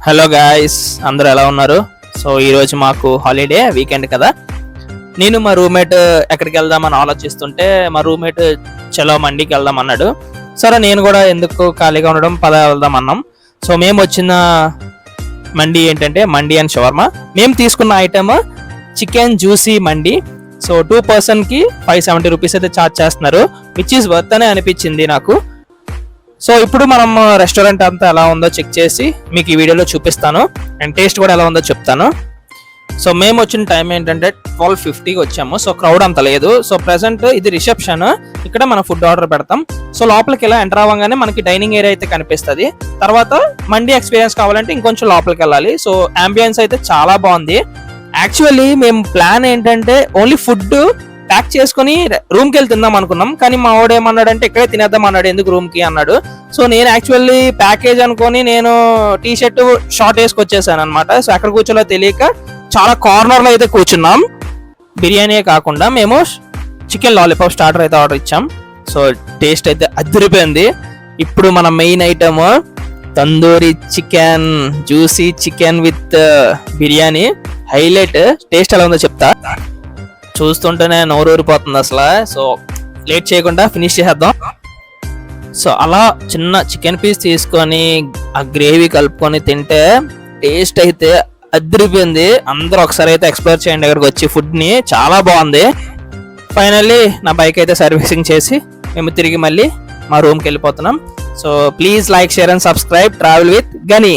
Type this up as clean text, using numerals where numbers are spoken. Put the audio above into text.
Hello guys, అందరూ ఎలా ఉన్నారు? సో ఈరోజు మాకు హాలిడే వీకెండ్ కదా. నేను మా రూమ్మేట్ ఎక్కడికి వెళ్దామని ఆలోచిస్తుంటే మా రూమ్మేట్ చలో మండికి వెళ్దాం అన్నాడు. సరే నేను కూడా ఎందుకు ఖాళీగా ఉండడం, పద వెళ్దాం అన్నాం. సో మేము వచ్చిన మండి ఏంటంటే మండి అండ్ షవర్మా. మేము తీసుకున్న ఐటమ్ చికెన్ జ్యూసీ మండి. సో 2 పర్సన్కి 570 రూపీస్ అయితే ఛార్జ్ చేస్తున్నారు, విచ్ ఈస్ వర్త్ అనే అనిపించింది నాకు. సో ఇప్పుడు మనం రెస్టారెంట్ అంతా ఎలా ఉందో చెక్ చేసి మీకు ఈ వీడియోలో చూపిస్తాను, అండ్ టేస్ట్ కూడా ఎలా ఉందో చెప్తాను. సో మేము వచ్చిన టైం ఏంటంటే 12:50కి వచ్చాము. సో క్రౌడ్ అంత లేదు. సో ప్రెసెంట్ ఇది రిసెప్షన్, ఇక్కడ మనం ఫుడ్ ఆర్డర్ పెడతాం. సో లోపలికి ఇలా ఎంటర్ అవ్వగానే మనకి డైనింగ్ ఏరియా అయితే కనిపిస్తుంది. తర్వాత మండి ఎక్స్పీరియన్స్ కావాలంటే ఇంకొంచెం లోపలికి వెళ్ళాలి. సో అంబియన్స్ అయితే చాలా బాగుంది. యాక్చువల్లీ మేము ప్లాన్ ఏంటంటే ఓన్లీ ఫుడ్ ప్యాక్ చేసుకుని రూమ్కి వెళ్ళి తిందాం అనుకున్నాం, కానీ మా వాడు ఏమన్నాడంటే ఇక్కడే తినేద్దాం అన్నాడు, ఎందుకు రూమ్కి అన్నాడు. సో నేను యాక్చువల్లీ ప్యాకేజ్ అనుకొని నేను టీ షర్ట్ షార్ట్ వేసుకొచ్చేసాను అనమాట. సో ఎక్కడ కూర్చోలో తెలియక చాలా కార్నర్లో అయితే కూర్చున్నాం. బిర్యానీయే కాకుండా మేము చికెన్ లాలీపాప్ స్టార్టర్ అయితే ఆర్డర్ ఇచ్చాం. సో టేస్ట్ అయితే అదిరిపోయింది. ఇప్పుడు మన main item tandoori chicken, juicy chicken with biryani highlight. Taste ఎలా ఉందో చెప్తా. చూస్తుంటేనే నోరు ఊరిపోతుంది అసలు. సో లేట్ చేయకుండా ఫినిష్ చేసేద్దాం. సో అలా చిన్న చికెన్ పీస్ తీసుకొని ఆ గ్రేవీ కలుపుకొని తింటే టేస్ట్ అయితే అదిరిపోయింది. అందరూ ఒకసారి అయితే ఎక్స్ప్లోర్ చేయండి ఇక్కడికి వచ్చి, ఫుడ్ని చాలా బాగుంది. ఫైనల్లీ నా బైక్ అయితే సర్వీసింగ్ చేసి మేము తిరిగి మళ్ళీ మా రూమ్కి వెళ్ళిపోతున్నాం. So please like, share and subscribe travel with గని.